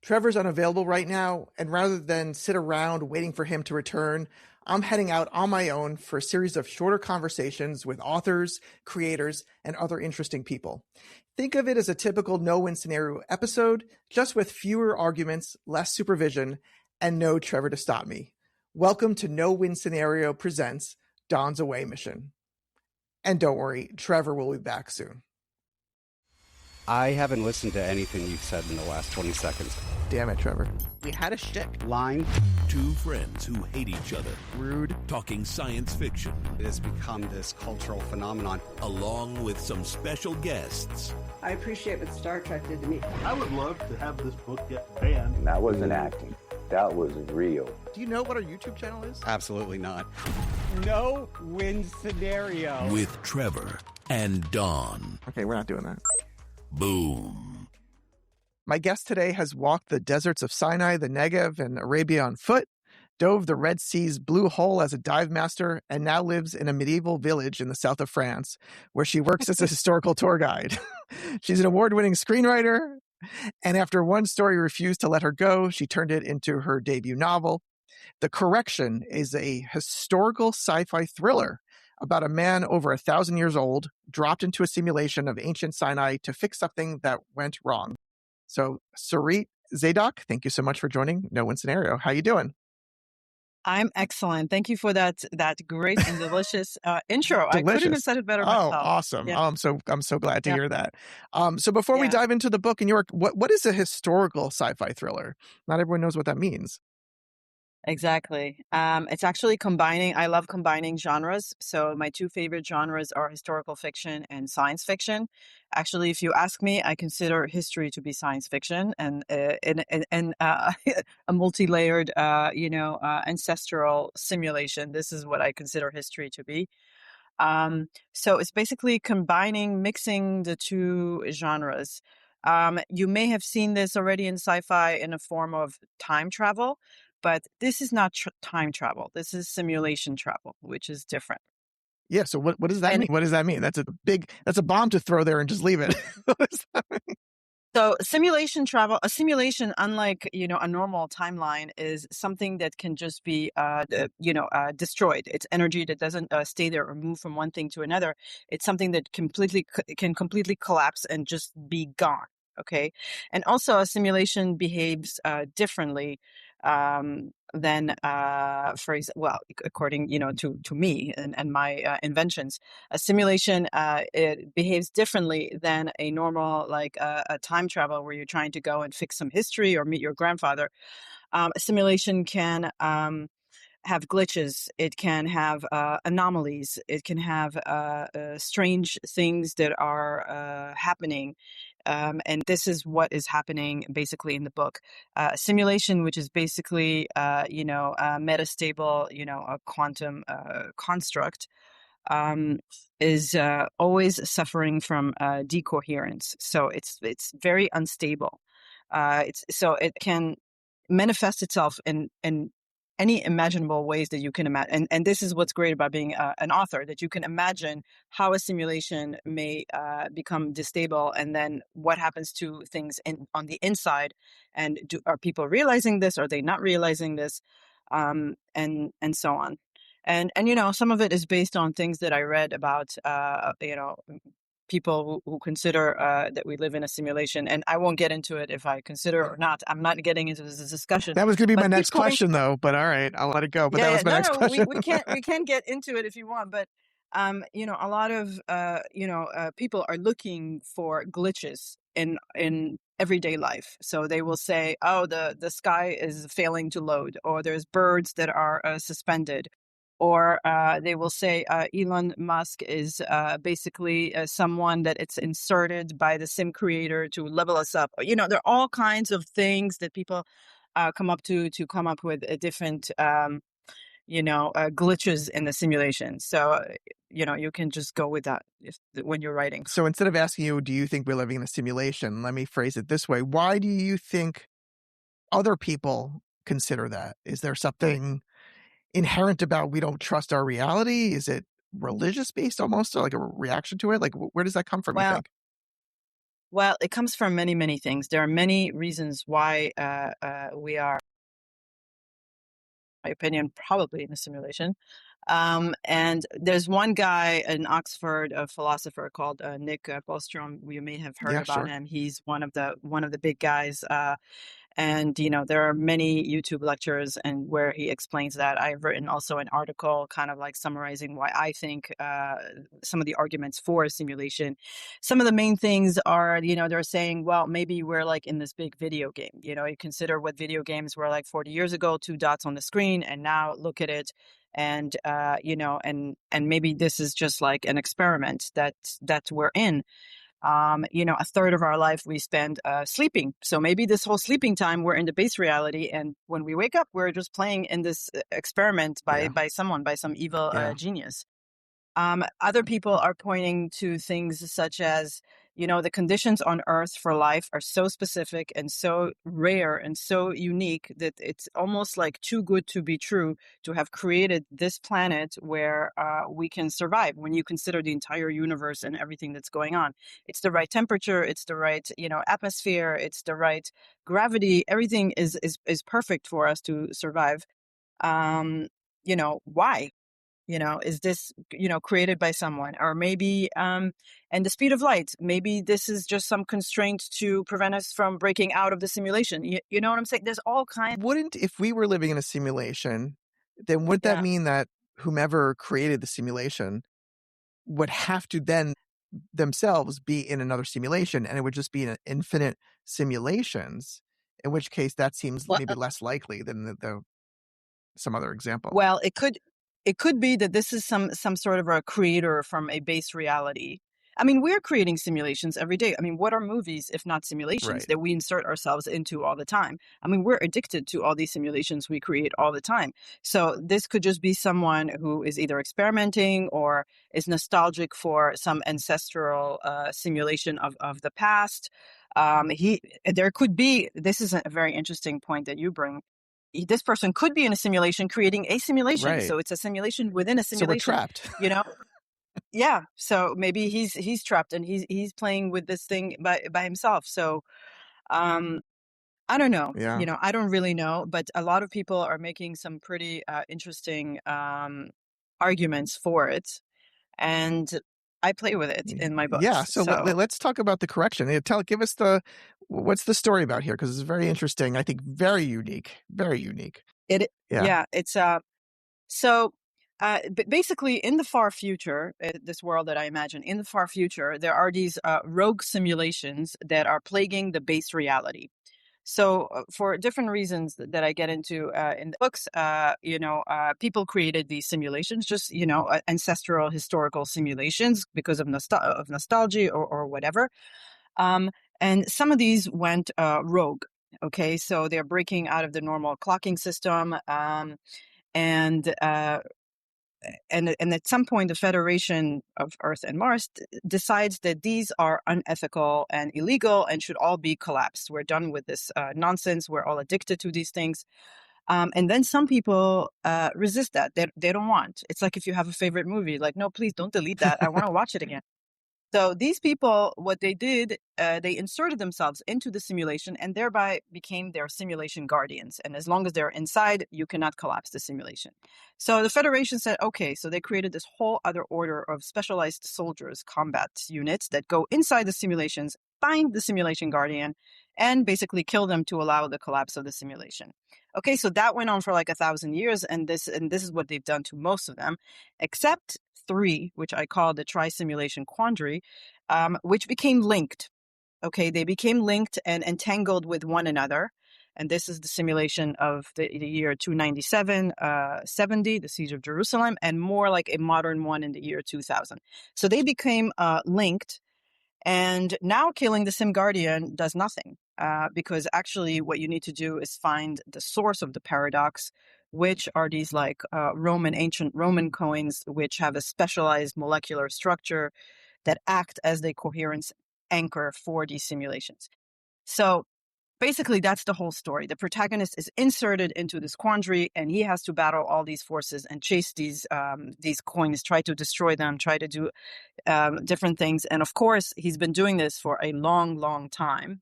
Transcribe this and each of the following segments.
Trevor's unavailable right now, and rather than sit around waiting for him to return, I'm heading out on my own for a series of shorter conversations with authors, creators, and other interesting people. Think of it as a typical no-win scenario episode, just with fewer arguments, less supervision, and no Trevor to stop me. Welcome to No-Win Scenario presents Don's Away Mission. And don't worry, Trevor will be back soon. I haven't listened to anything you've said in the last 20 seconds. Damn it, Trevor. We had a shtick. Line. Two friends who hate each other. Rude. Talking science fiction. It has become this cultural phenomenon. Along with some special guests. I appreciate what Star Trek did to me. I would love to have this book get banned. That wasn't acting. That was real. Do you know what our YouTube channel is? Absolutely not. No win scenario. With Trevor and Don. Okay, we're not doing that. Boom. My guest today has walked the deserts of Sinai, the Negev, and Arabia on foot, dove the Red Sea's blue hole as a dive master, and now lives in a medieval village in the south of France, where she works as a historical tour guide. She's an award-winning screenwriter, and after one story refused to let her go, she turned it into her debut novel. The Correction is a historical sci-fi thriller about a man over 1,000 years old dropped into a simulation of ancient Sinai to fix something that went wrong. So, Sarit Zadok, thank you so much for joining No Win Scenario. How you doing? I'm excellent. Thank you for that great and delicious intro. Delicious. I couldn't have said it better myself. Oh, awesome. Yeah. I'm so glad to hear that. So before we dive into the book and your work, what is a historical sci-fi thriller? Not everyone knows what that means. Exactly. It's actually combining. I love combining genres. So my two favorite genres are historical fiction and science fiction. Actually, if you ask me, I consider history to be science fiction and a multi-layered, ancestral simulation. This is what I consider history to be. So it's basically mixing the two genres. You may have seen this already in sci-fi in a form of time travel. But this is not time travel. This is simulation travel, which is different. Yeah. So what does that mean? What does that mean? That's a bomb to throw there and just leave it. What does that mean? So simulation travel, a simulation, unlike, a normal timeline, is something that can just be, destroyed. It's energy that doesn't stay there or move from one thing to another. It's something that can completely collapse and just be gone. Okay. And also a simulation behaves differently than, according, to me and my inventions, a simulation, it behaves differently than a normal, like a time travel where you're trying to go and fix some history or meet your grandfather. A simulation can, have glitches. It can have anomalies. It can have strange things that are happening. And this is what is happening basically in the book. Simulation, which is basically, a metastable, a quantum construct, is always suffering from decoherence. So it's very unstable. So it can manifest itself in any imaginable ways that you can imagine. And this is what's great about being an author, that you can imagine how a simulation may become destable, and then what happens to things on the inside. And are people realizing this? Are they not realizing this? And so on. And some of it is based on things that I read about, people who consider that we live in a simulation. And I won't get into it if I consider or not. I'm not getting into this discussion. That was going to be my next question, though. But all right, I'll let it go. But that was my next question. We can't get into it if you want. But a lot of people are looking for glitches in everyday life. So they will say, "Oh, the sky is failing to load," or "There's birds that are suspended." Or they will say Elon Musk is basically someone that it's inserted by the sim creator to level us up. There are all kinds of things that people come up to come up with a different, glitches in the simulation. So, you can just go with that when you're writing. So instead of asking you, do you think we're living in a simulation? Let me phrase it this way. Why do you think other people consider that? Is there something inherent about we don't trust our reality? Is it religious based almost, or like a reaction to it? Like, where does that come from, you think? Well, it comes from many, many things. There are many reasons why we are, in my opinion, probably in a simulation. And there's one guy in Oxford, a philosopher called Nick Bostrom. You may have heard Yeah, about sure. him. He's one of the big guys. And there are many YouTube lectures and where he explains that. I've written also an article kind of like summarizing why I think some of the arguments for simulation. Some of the main things are, they're saying, well, maybe we're like in this big video game. You consider what video games were like 40 years ago, 2 dots on the screen, and now look at it. And and maybe this is just like an experiment that we're in. A third of our life we spend sleeping. So maybe this whole sleeping time, we're in the base reality. And when we wake up, we're just playing in this experiment Yeah. by some evil Yeah. genius. Other people are pointing to things such as, the conditions on Earth for life are so specific and so rare and so unique that it's almost like too good to be true to have created this planet where we can survive when you consider the entire universe and everything that's going on. It's the right temperature, it's the right, atmosphere, it's the right gravity. Everything is perfect for us to survive. Why? Is this, created by someone? Or maybe, and the speed of light, maybe this is just some constraint to prevent us from breaking out of the simulation. You know what I'm saying? There's all kinds. If we were living in a simulation, then would that Yeah. mean that whomever created the simulation would have to then themselves be in another simulation, and it would just be an infinite simulations, in which case that seems Well, maybe less likely than the some other example. Well, it could be that this is some sort of a creator from a base reality. I mean, we're creating simulations every day. I mean, what are movies if not simulations Right. that we insert ourselves into all the time? I mean, we're addicted to all these simulations we create all the time. So this could just be someone who is either experimenting or is nostalgic for some ancestral simulation of the past. There could be, this is a very interesting point that you bring. This person could be in a simulation creating a simulation. Right. So it's a simulation within a So we're simulation, trapped. Yeah. So maybe he's trapped and he's playing with this thing by himself. So I don't know. Yeah. I don't really know, but a lot of people are making some pretty interesting arguments for it. And I play with it in my Yeah. books. So let's talk about the correction. Give us what's the story about here? Because it's very interesting. I think very unique. Very unique. Yeah, it's so basically in the far future, this world that I imagine, in the far future, there are these rogue simulations that are plaguing the base reality. So for different reasons that I get into in the books, people created these simulations, just, ancestral historical simulations because of nostalgia or whatever. And some of these went rogue. Okay, so they're breaking out of the normal clocking system. And at some point, the Federation of Earth and Mars decides that these are unethical and illegal and should all be collapsed. We're done with this nonsense. We're all addicted to these things. And then some people resist that. They don't want. It's like if you have a favorite movie, like, no, please don't delete that. I want to watch it again. So these people, what they did, they inserted themselves into the simulation and thereby became their simulation guardians. And as long as they're inside, you cannot collapse the simulation. So the Federation said, okay, so they created this whole other order of specialized soldiers, combat units that go inside the simulations, find the simulation guardian, and basically kill them to allow the collapse of the simulation. Okay, so that went on for like 1,000 years, and this is what they've done to most of them, except 3, which I call the tri-simulation quandary, which became linked. Okay, they became linked and entangled with one another. And this is the simulation of the year 297, 70, the siege of Jerusalem, and more like a modern one in the year 2000. So they became linked. And now killing the Sim Guardian does nothing because actually what you need to do is find the source of the paradox, which are these like ancient Roman coins, which have a specialized molecular structure that act as the coherence anchor for these simulations. So basically, that's the whole story. The protagonist is inserted into this quandary, and he has to battle all these forces and chase these coins, try to destroy them, try to do different things. And of course, he's been doing this for a long, long time,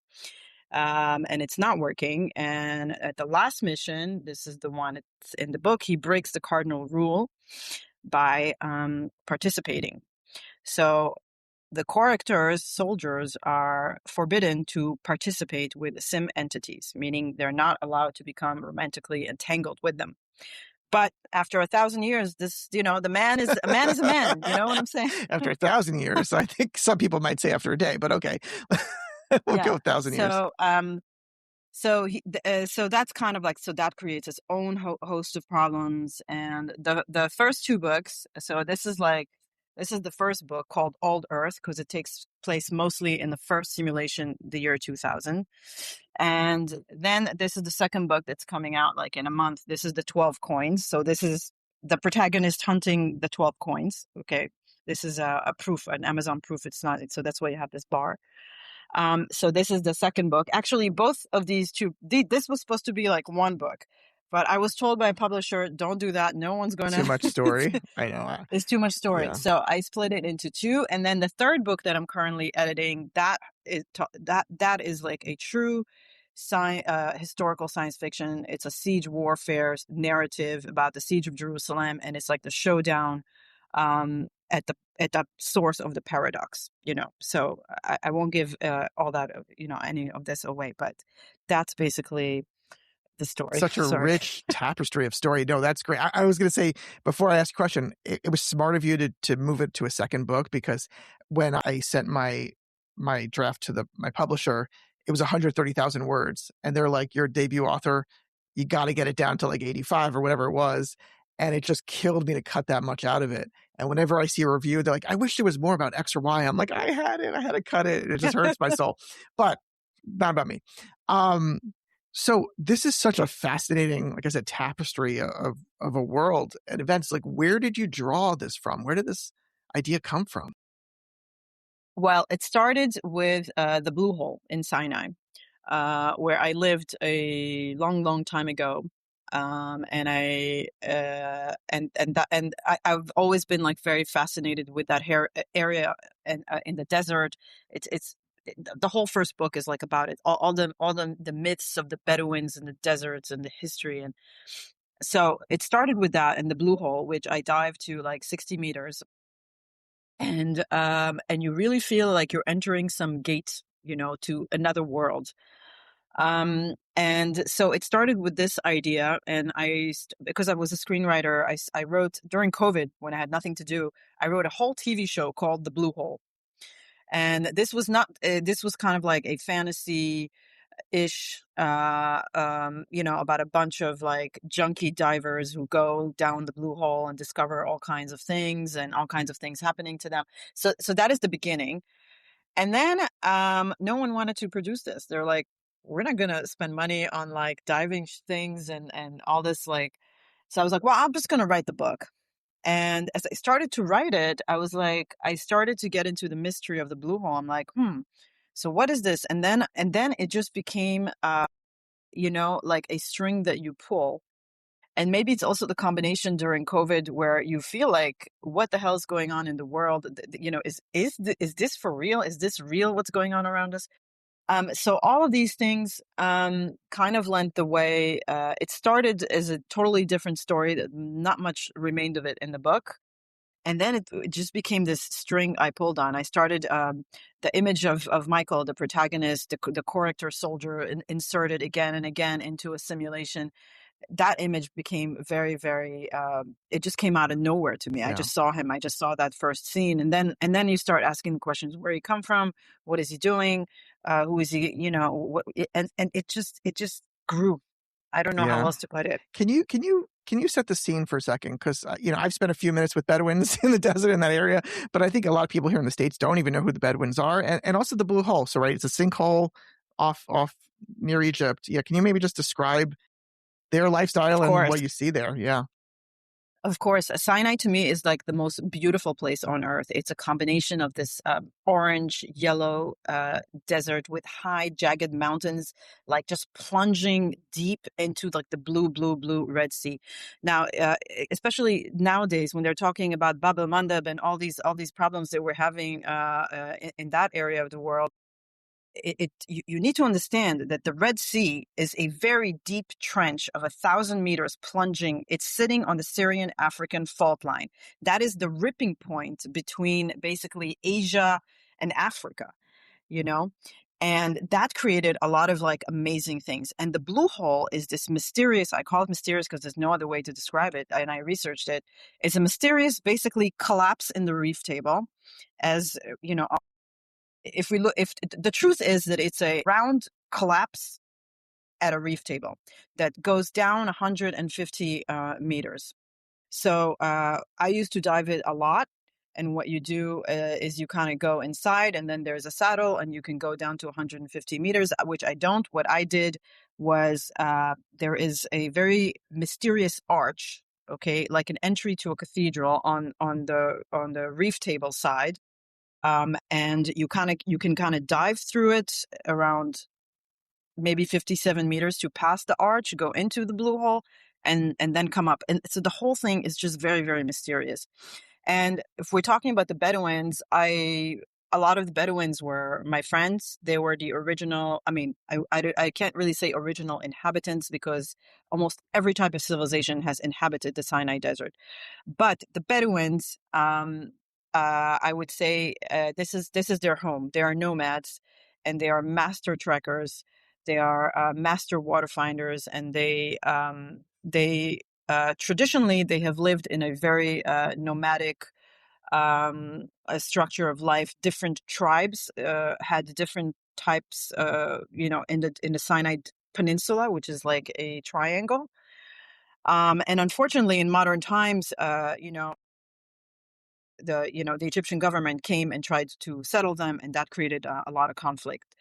and it's not working. And at the last mission, this is the one it's in the book, he breaks the cardinal rule by participating. So the characters, soldiers, are forbidden to participate with sim entities, meaning they're not allowed to become romantically entangled with them. But after 1,000 years, the man is a man is a man. You know what I'm saying? After 1,000 years, I think some people might say after a day, but okay, we'll go 1,000 years. So that's kind of like, so that creates its own host of problems. And the first two books, so this is the first book called Old Earth, because it takes place mostly in the first simulation, the year 2000. And then this is the second book that's coming out like in a month. This is the 12 coins. So this is the protagonist hunting the 12 coins. Okay. This is a proof, an Amazon proof. It's not, so that's why you have this bar. So this is the second book. Actually, both of these two, this was supposed to be like one book, but I was told by a publisher, don't do that. No one's going to. Too much story. I know. It's too much story. Yeah. So I split it into two. And then the third book that I'm currently editing, that is like a true historical science fiction. It's a siege warfare narrative about the siege of Jerusalem. And it's like the showdown at the source of the paradox, So I won't give all that, any of this away, but that's basically the story. Such a rich tapestry of story. No, that's great. I was going to say, before I ask a question, it was smart of you to move it to a second book, because when I sent my draft to my publisher, it was 130,000 words. And they're like, you're a debut author. You got to get it down to like 85 or whatever it was. And it just killed me to cut that much out of it. And whenever I see a review, they're like, I wish there was more about X or Y. I'm like, I had to cut it. It just hurts my soul. But not about me. So this is such a fascinating, like I said, tapestry of a world and events. Like, where did you draw this from? Where did this idea come from? Well, it started with the Blue Hole in Sinai, where I lived a long, long time ago. And I've always been like very fascinated with that area and in the desert. It's the whole first book is like about it, all the myths of the Bedouins and the deserts and the history. And so it started with that and the Blue Hole, which I dived to like 60 meters. And you really feel like you're entering some gate, to another world. And so it started with this idea, and because I was a screenwriter, I wrote during COVID when I had nothing to do. I wrote a whole TV show called The Blue Hole, and this was kind of like a fantasy-ish, about a bunch of like junkie divers who go down the Blue Hole and discover all kinds of things and all kinds of things happening to them. So that is the beginning. And then no one wanted to produce this. They're like, we're not going to spend money on like diving things and all this like. So I was like, well, I'm just going to write the book. And as I started to write it, I was like, I started to get into the mystery of the Blue Hole. I'm like, so what is this? And then it just became, like a string that you pull. And maybe it's also the combination during COVID where you feel like, what the hell is going on in the world? Is this for real? Is this real? What's going on around us? So all of these things kind of lent the way. It started as a totally different story that not much remained of it in the book. And then it just became this string I pulled on. I started the image of Michael, the protagonist, the character soldier, inserted again and again into a simulation. That image became very, very, it just came out of nowhere to me. Yeah. I just saw him. I just saw that first scene. And then you start asking the questions, where he come from? What is he doing? Who is he? And it just grew. I don't know how else to put it. Can you set the scene for a second? Because, I've spent a few minutes with Bedouins in the desert in that area, but I think a lot of people here in the States don't even know who the Bedouins are. And also the Blue Hole. So, right, it's a sinkhole off near Egypt. Yeah. Can you maybe just describe their lifestyle and what you see there? Yeah. Of course, Sinai to me is like the most beautiful place on earth. It's a combination of this orange, yellow desert with high, jagged mountains, like just plunging deep into like the blue, blue, blue Red Sea. Now, especially nowadays when they're talking about Bab el-Mandeb and all these problems that we're having in that area of the world, you need to understand that the Red Sea is a very deep trench of 1,000 meters plunging. It's sitting on the Syrian-African fault line. That is the ripping point between basically Asia and Africa, you know? And that created a lot of like amazing things. And the blue hole is this mysterious, I call it mysterious because there's no other way to describe it. And I researched it. It's a mysterious, basically collapse in the reef table as, if the truth is that it's a round collapse at a reef table that goes down 150 meters. So I used to dive it a lot. And what you do is you kind of go inside and then there's a saddle and you can go down to 150 meters, which I don't. What I did was there is a very mysterious arch, okay, like an entry to a cathedral on the reef table side. And you can kind of dive through it around maybe 57 meters to pass the arch, go into the blue hole, and then come up. And so the whole thing is just very, very mysterious. And if we're talking about the Bedouins, a lot of the Bedouins were my friends. They were the original. I mean, I can't really say original inhabitants because almost every type of civilization has inhabited the Sinai Desert. But the Bedouins, I would say, this is their home. They are nomads, and they are master trekkers. They are master water finders, and they traditionally they have lived in a very nomadic a structure of life. Different tribes had different types, in the Sinai Peninsula, which is like a triangle. And unfortunately, in modern times, the Egyptian government came and tried to settle them, and that created a lot of conflict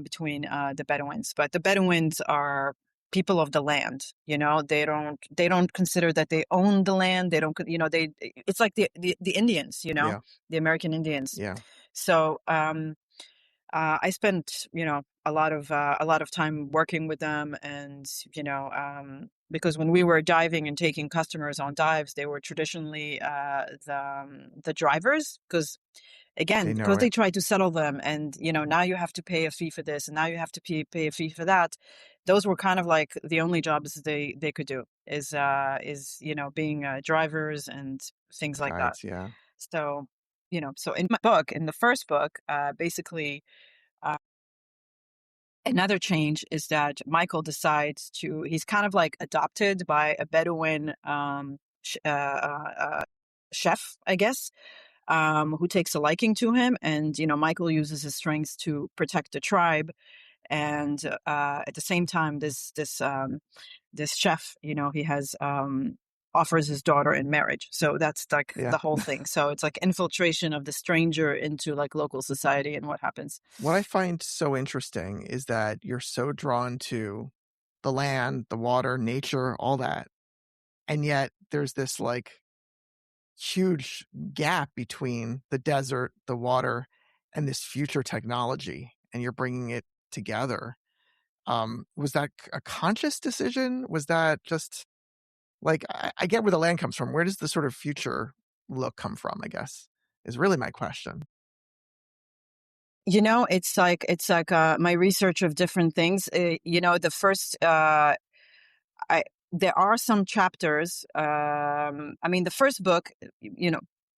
between the Bedouins. But the Bedouins are people of the land. They don't consider that they own the land. They don't. It's like the Indians. Yeah. The American Indians. Yeah. So I spent a lot of time working with them, and because when we were diving and taking customers on dives, they were traditionally the drivers, because They again, know because they it. tried to settle them, and now you have to pay a fee for this, and now you have to pay a fee for that. Those were kind of like the only jobs they could do is being drivers and things like that. Guides. Yeah. So so in my book, in the first book, basically. Another change is that Michael decides he's kind of like adopted by a Bedouin chef, I guess, who takes a liking to him. And, Michael uses his strengths to protect the tribe. And at the same time, this chef, he has offers his daughter in marriage. So that's like Yeah. the whole thing. So it's like infiltration of the stranger into like local society and what happens. What I find so interesting is that you're so drawn to the land, the water, nature, all that. And yet there's this like huge gap between the desert, the water, and this future technology, and you're bringing it together. Was that a conscious decision? Was that just like, I get where the land comes from. Where does the sort of future look come from, I guess, is really my question. It's like my research of different things. The first, there are some chapters. The first book,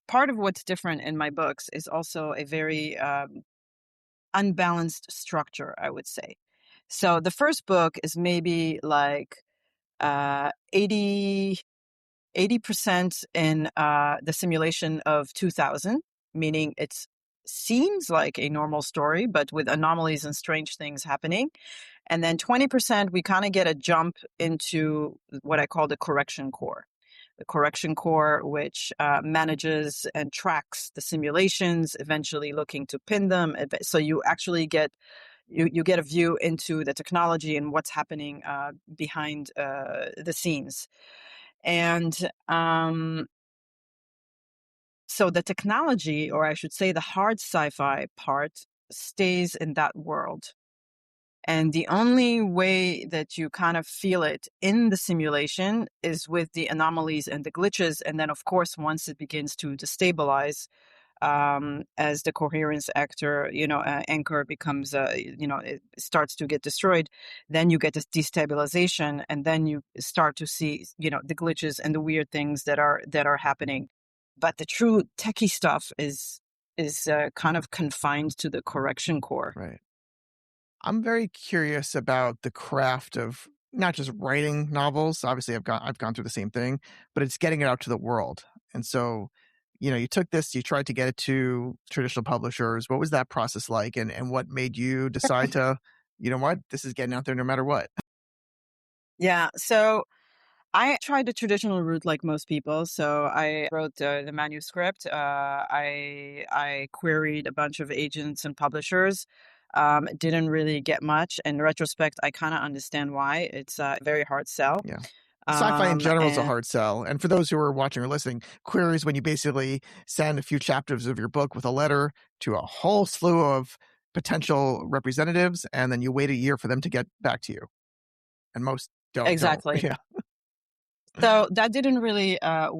part of what's different in my books is also a very unbalanced structure, I would say. So the first book is maybe like 80% in the simulation of 2000, meaning it seems like a normal story, but with anomalies and strange things happening. And then 20%, we kind of get a jump into what I call the correction core. The correction core, which manages and tracks the simulations, eventually looking to pin them. So you actually get you get a view into the technology and what's happening behind the scenes. And so the technology, or I should say the hard sci-fi part, stays in that world. And the only way that you kind of feel it in the simulation is with the anomalies and the glitches. And then, of course, once it begins to destabilize, as the coherence anchor becomes, it starts to get destroyed, then you get this destabilization, and then you start to see, the glitches and the weird things that are happening. But the true techie stuff is kind of confined to the correction core. Right. I'm very curious about the craft of not just writing novels. Obviously, I've gone through the same thing, but it's getting it out to the world. And so, you took this, you tried to get it to traditional publishers. What was that process like, and what made you decide to, what, this is getting out there no matter what? Yeah. So I tried the traditional route like most people. So I wrote the manuscript. I queried a bunch of agents and publishers. Didn't really get much. In retrospect, I kind of understand why. It's a very hard sell. Yeah. Sci-fi in general is a And hard sell. And for those who are watching or listening, queries when you basically send a few chapters of your book with a letter to a whole slew of potential representatives, and then you wait a year for them to get back to you. And most don't. exactly. Yeah. So that didn't really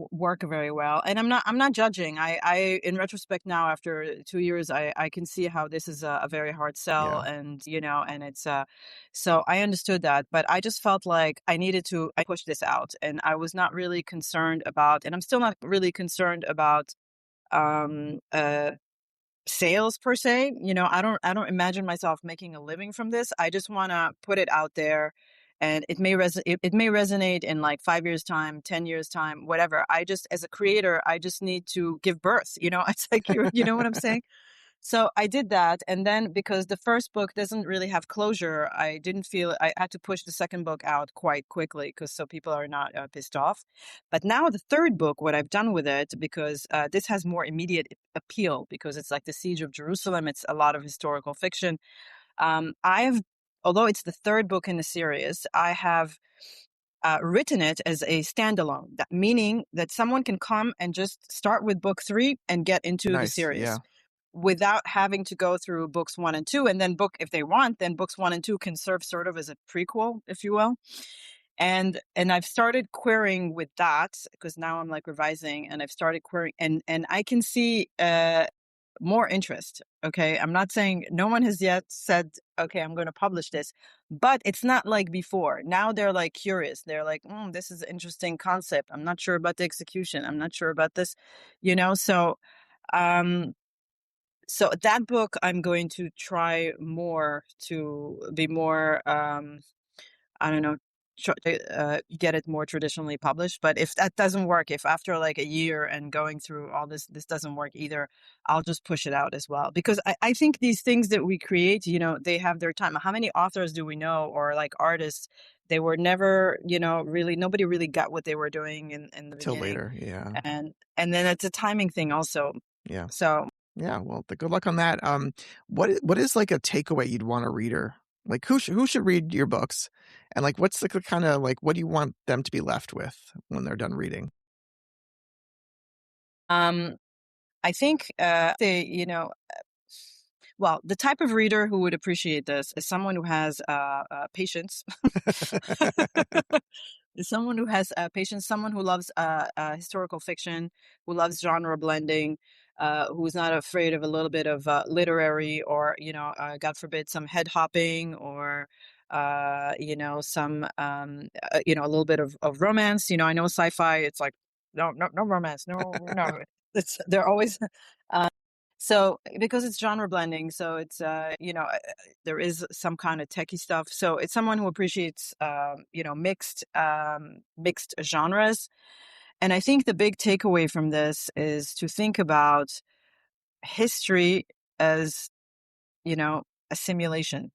work very well, and I'm not judging. I in retrospect now, after 2 years, I can see how this is a very hard sell, Yeah. and and it's so I understood that, but I just felt like I push this out, and I was not really concerned about, and I'm still not really concerned about um uh sales per se. I don't imagine myself making a living from this. I just want to put it out there, and it may resonate in like 5 years time, 10 years time, whatever. I just, as a creator, I just need to give birth. It's like, you know what I'm saying? So I did that, and then because the first book doesn't really have closure, I didn't feel I had to push the second book out quite quickly, because so people are not pissed off. But now the third book, what I've done with it, because this has more immediate appeal, because it's like the Siege of Jerusalem. It's a lot of historical fiction. Although it's the third book in the series, I have written it as a standalone, meaning that someone can come and just start with book 3 and get into the Nice. series. Yeah. Without having to go through books 1 and 2, and then if they want, then books 1 and 2 can serve sort of as a prequel, if you will. And I've started querying with that, because now I'm like revising, and I've started querying, and I can see more interest. Okay, I'm not saying, no one has yet said, okay, I'm going to publish this, but it's not like before. Now they're like curious. They're like, this is an interesting concept. I'm not sure about the execution. I'm not sure about this, So, so that book, I'm going to try more to be more, I don't know, get it more traditionally published. But if that doesn't work, if after like a year and going through all this doesn't work either, I'll just push it out as well. Because I think these things that we create, they have their time. How many authors do we know, or like artists? They were never, really, nobody really got what they were doing in the Till beginning. later. Yeah. And then it's a timing thing also. Yeah. So. Yeah. Well, good luck on that. What is like a takeaway you'd want a reader? Like who should read your books? And like, what's like the kind of like, what do you want them to be left with when they're done reading? I think well, the type of reader who would appreciate this is someone who has patience. Is someone who has patience, someone who loves historical fiction, who loves genre blending, who's not afraid of a little bit of literary, or God forbid, some head hopping, or some a little bit of romance. I know sci-fi. It's like no romance, no. They're always. So because it's genre blending, so it's there is some kind of techie stuff. So it's someone who appreciates mixed genres. And I think the big takeaway from this is to think about history as, a simulation,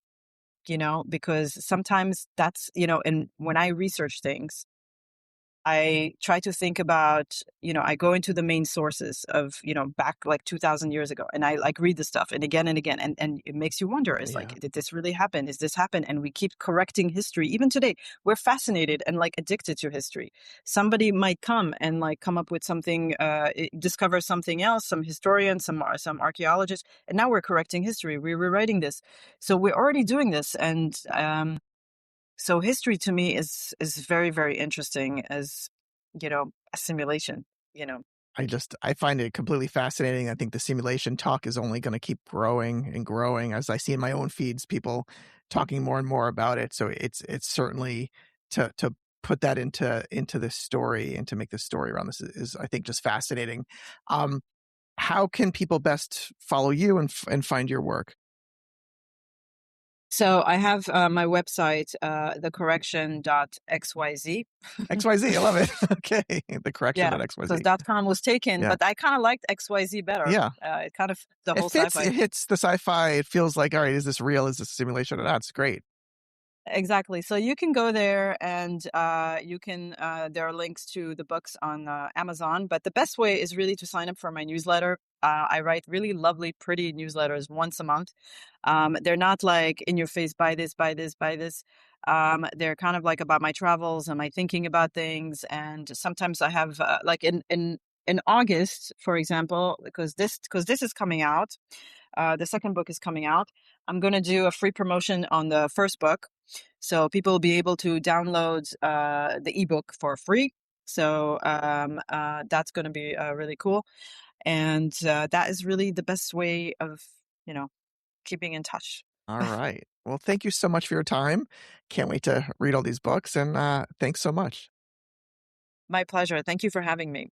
because sometimes that's, and when I research things, I try to think about, I go into the main sources of, back like 2000 years ago, and I like read the stuff and again, and it makes you wonder, it's Yeah. like, did this really happen? Is this happen? And we keep correcting history. Even today, we're fascinated and like addicted to history. Somebody might come and like come up with something, discover something else, some historian, some archaeologist, and now we're correcting history. We're rewriting this. So we're already doing this. And, so history to me is very, very interesting as, a simulation, you know. I find it completely fascinating. I think the simulation talk is only going to keep growing and growing as I see in my own feeds, people talking more and more about it. So it's certainly to put that into this story and to make this story around this is I think just fascinating. How can people best follow you and find your work? So I have my website, thecorrection.xyz. XYZ, I love it. Okay, the correction Yeah, at XYZ. because .com was taken, Yeah. but I kind of liked XYZ better. Yeah. It kind of, the whole It sci-fi. hits the sci-fi. It feels like, all right, is this real? Is this a simulation? That's great. Exactly. So you can go there and you can, there are links to the books on Amazon, but the best way is really to sign up for my newsletter. I write really lovely, pretty newsletters once a month. They're not like in your face, buy this, buy this, buy this. They're kind of like about my travels and my thinking about things. And sometimes I have like in August, for example, because this is coming out, the second book is coming out. I'm going to do a free promotion on the first book. So people will be able to download the ebook for free. So that's going to be really cool. And that is really the best way of, keeping in touch. All right. Well, thank you so much for your time. Can't wait to read all these books. And thanks so much. My pleasure. Thank you for having me.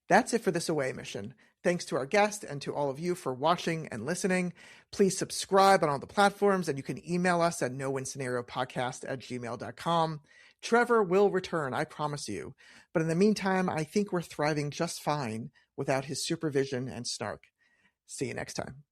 That's it for this away mission. Thanks to our guest and to all of you for watching and listening. Please subscribe on all the platforms, and you can email us at nowinScenarioPodcast@gmail.com. Trevor will return, I promise you. But in the meantime, I think we're thriving just fine without his supervision and snark. See you next time.